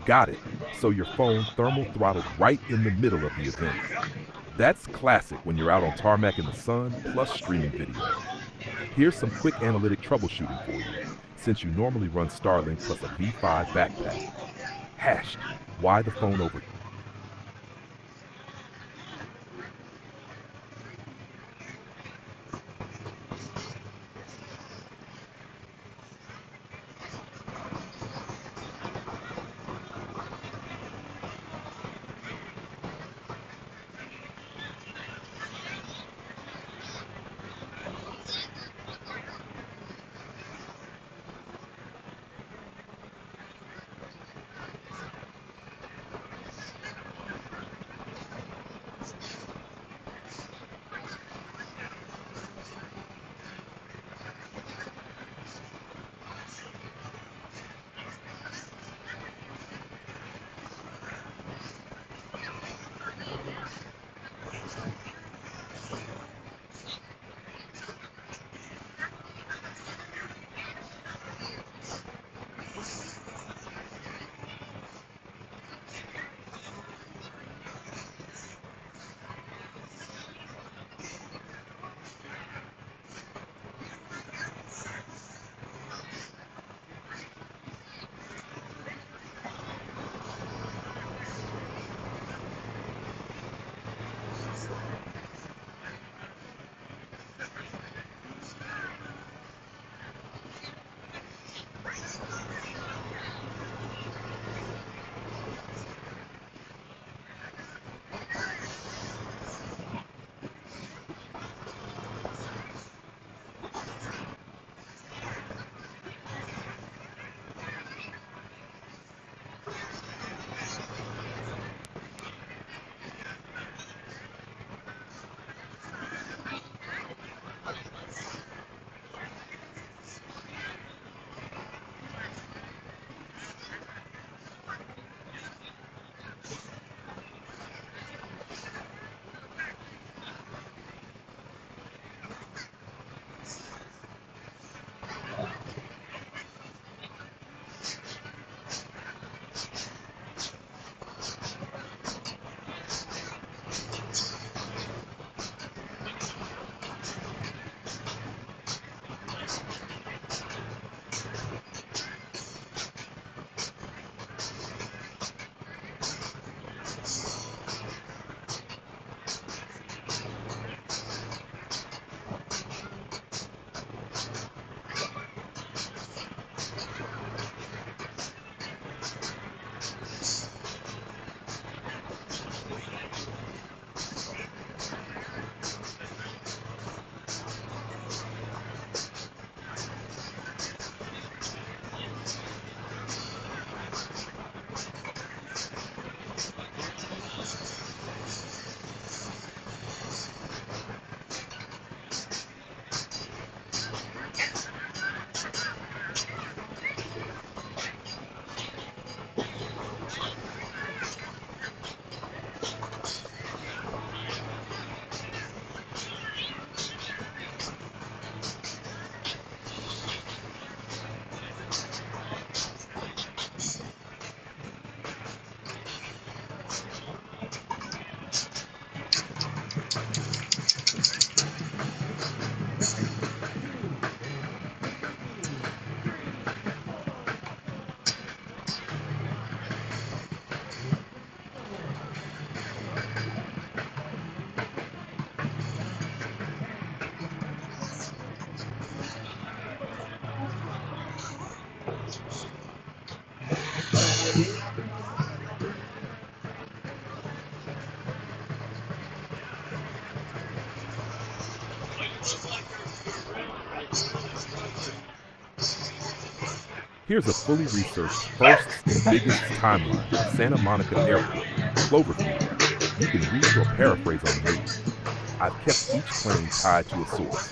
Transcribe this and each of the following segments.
Got it. So your phone thermal throttled right in the middle of the event. That's classic when you're out on tarmac in the sun, plus streaming video. Here's some quick analytic troubleshooting for you, since you normally run Starlink plus a V5 backpack. Hashed. Why the phone over? Here's a fully researched firsts and biggest timeline for Santa Monica Airport, Cloverfield. You can read or paraphrase on the move. I've kept each claim tied to a source.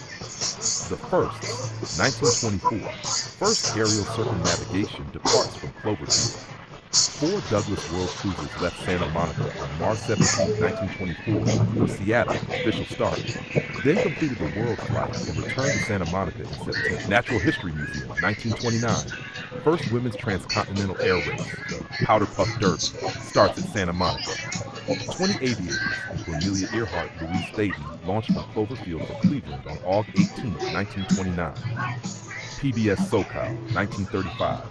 The firsts, 1924. First aerial circumnavigation departs from Cloverfield. 4 Douglas World Cruisers left Santa Monica on March 17, 1924 for Seattle, official start, then completed the world flight and returned to Santa Monica in September. Natural History Museum, 1929. First women's transcontinental air race, the Powder Puff Derby, starts at Santa Monica. 20 aviators, Cornelia Earhart, Louise Thaden, launched from Cloverfield for Cleveland on August 18, 1929. PBS SoCal, 1935.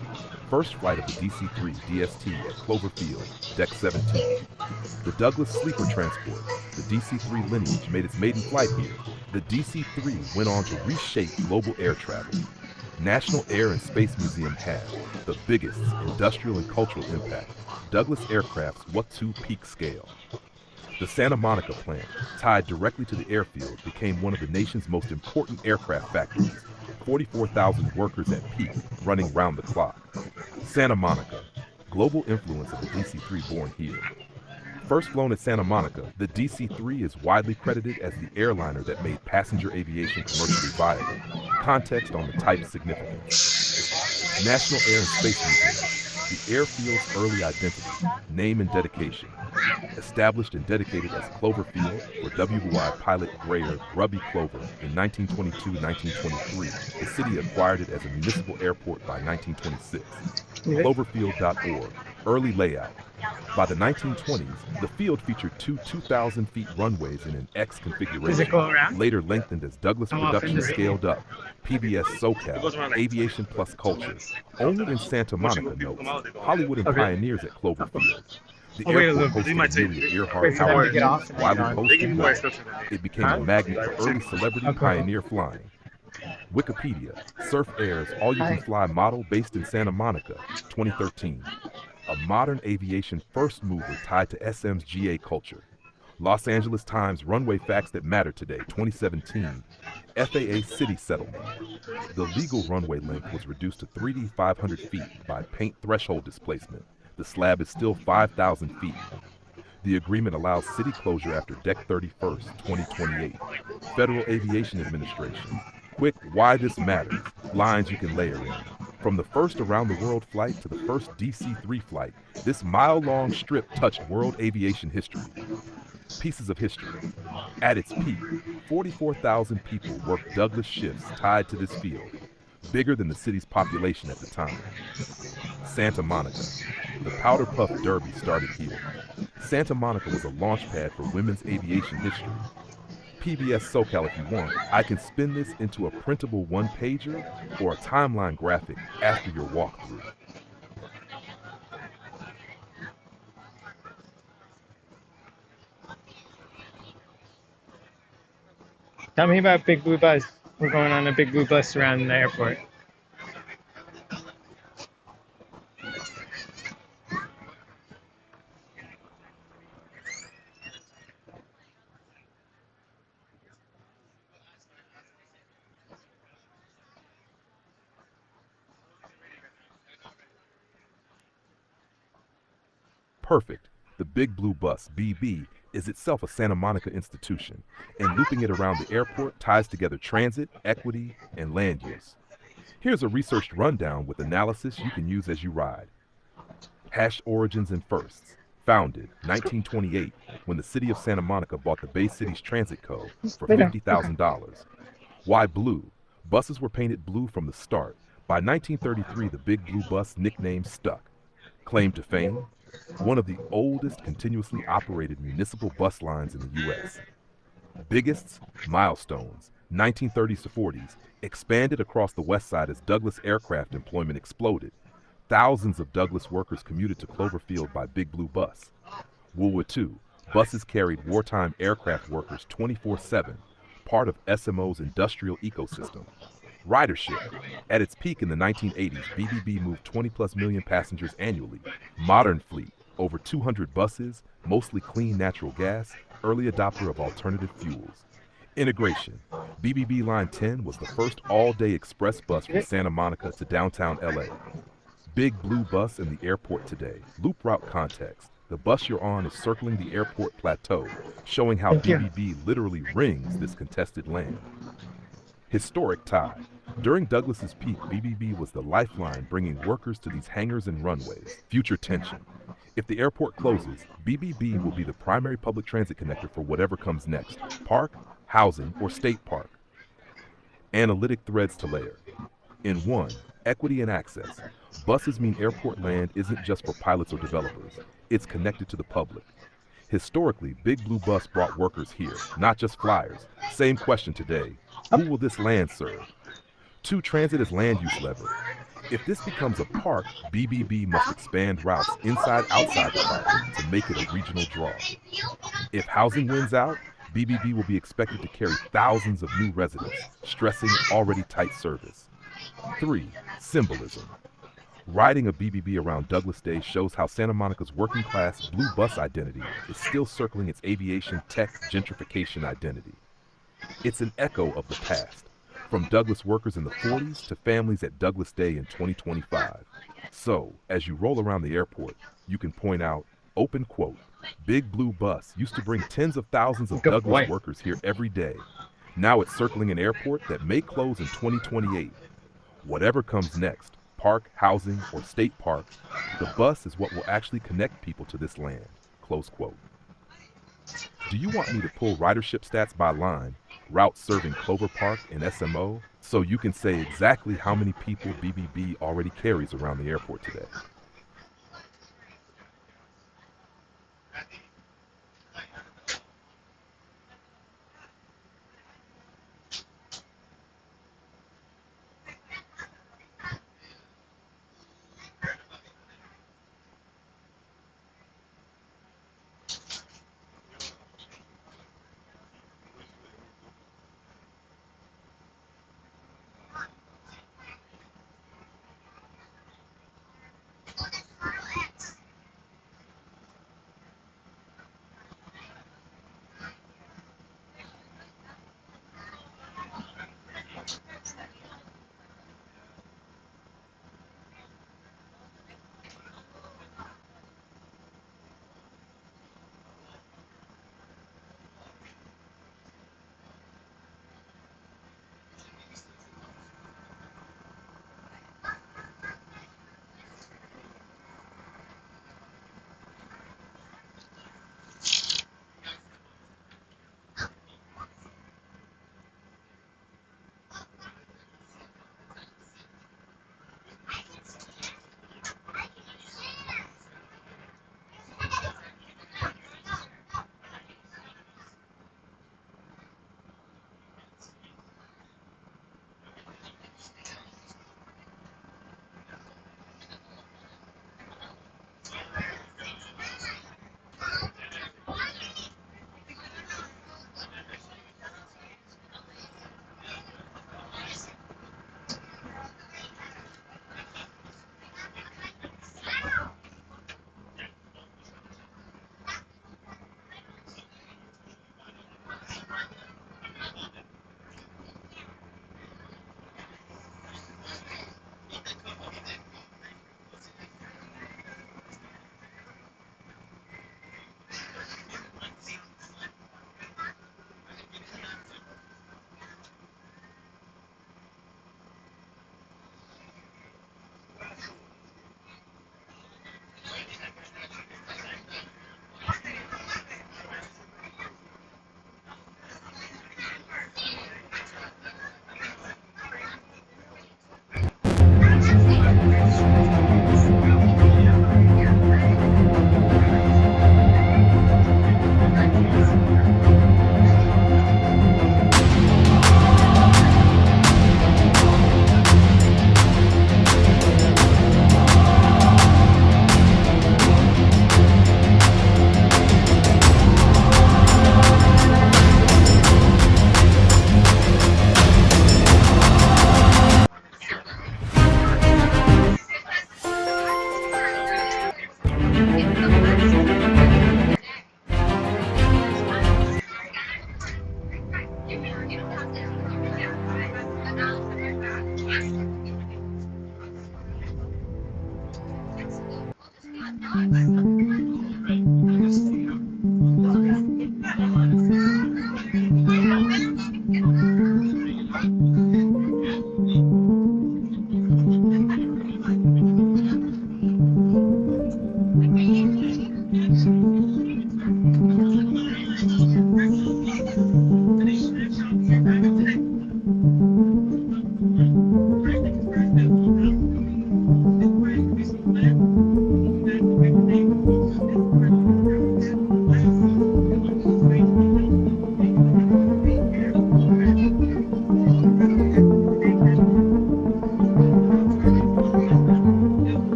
First flight of the DC-3 DST at Cloverfield, Deck 17. The Douglas Sleeper Transport, the DC-3 lineage, made its maiden flight here. The DC-3 went on to reshape global air travel. National Air and Space Museum had the biggest industrial and cultural impact, Douglas aircraft's What-2 peak scale. The Santa Monica plant, tied directly to the airfield, became one of the nation's most important aircraft factories. 44,000 workers at peak, running round the clock. Santa Monica, global influence of the DC-3 born here. First flown at Santa Monica, the DC-3 is widely credited as the airliner that made passenger aviation commercially viable. Context on the type's significance. National Air and Space Museum, the airfield's early identity, name and dedication. Established and dedicated as Cloverfield for WWII pilot Grayer Grubby Clover in 1922-1923, the city acquired it as a municipal airport by 1926. Cloverfield.org, early layout. By the 1920s, the field featured 2 2,000-feet runways in an X configuration, later lengthened as Douglas production scaled up. PBS SoCal, Aviation Plus Culture. Only in Santa Monica notes, Hollywood and pioneers at Cloverfield. The airport hosted Amelia Earhart, widely posted. It became a magnet for early celebrity pioneer flying. Wikipedia, Surf Air's all-you-can-fly model based in Santa Monica, 2013. A modern aviation first mover tied to SM's GA culture. Los Angeles Times Runway Facts That Matter Today, 2017. FAA City Settlement. The legal runway length was reduced to 3D 500 feet by paint threshold displacement. The slab is still 5,000 feet. The agreement allows city closure after Deck 31st, 2028. Federal Aviation Administration. Quick, why this matters. Lines you can layer in. From the first around-the-world flight to the first DC-3 flight, this mile-long strip touched world aviation history. Pieces of history. At its peak, 44,000 people worked Douglas shifts tied to this field, bigger than the city's population at the time. Santa Monica. The Powder Puff Derby started here. Santa Monica was a launch pad for women's aviation history. PBS SoCal if you want. I can spin this into a printable one-pager or a timeline graphic after your walkthrough. Tell me about Big Blue Bus. We're going on a Big Blue Bus around the airport. Perfect. The Big Blue Bus, BB, is itself a Santa Monica institution, and looping it around the airport ties together transit, equity, and land use. Here's a researched rundown with analysis you can use as you ride. Hash origins and firsts. Founded 1928, when the city of Santa Monica bought the Bay City's transit code for $50,000. Why blue? Buses were painted blue from the start. By 1933, the Big Blue Bus nickname stuck. Claim to fame? One of the oldest continuously operated municipal bus lines in the U.S. Biggest milestones, 1930s to 40s, expanded across the west side as Douglas aircraft employment exploded. Thousands of Douglas workers commuted to Cloverfield by Big Blue Bus. World War II, buses carried wartime aircraft workers 24/7, part of SMO's industrial ecosystem. Ridership. At its peak in the 1980s, BBB moved 20 plus million passengers annually. Modern fleet, over 200 buses, mostly clean natural gas, early adopter of alternative fuels. Integration. BBB Line 10 was the first all-day express bus from Santa Monica to downtown LA. Big blue bus in the airport today. Loop route context. The bus you're on is circling the airport plateau, showing how Thank you. BBB literally rings this contested land. Historic tie. During Douglas's peak, BBB was the lifeline bringing workers to these hangars and runways. Future tension. If the airport closes, BBB will be the primary public transit connector for whatever comes next. Park, housing, or state park. Analytic threads to layer. In one, equity and access. Buses mean airport land isn't just for pilots or developers. It's connected to the public. Historically, Big Blue Bus brought workers here, not just flyers. Same question today. Who will this land serve? Two, transit as land use lever. If this becomes a park, BBB must expand routes outside the park to make it a regional draw. If housing wins out, BBB will be expected to carry thousands of new residents, stressing already tight service. 3. Symbolism. Riding a BBB around Douglas Day shows how Santa Monica's working class blue bus identity is still circling its aviation tech gentrification identity. It's an echo of the past, from Douglas workers in the 40s to families at Douglas Day in 2025. So, as you roll around the airport, you can point out, open quote, Big Blue Bus used to bring tens of thousands of Douglas workers here every day. Now it's circling an airport that may close in 2028. Whatever comes next, park, housing, or state park, the bus is what will actually connect people to this land, close quote. Do you want me to pull ridership stats by line, routes serving Clover Park and SMO, so you can say exactly how many people BBB already carries around the airport today?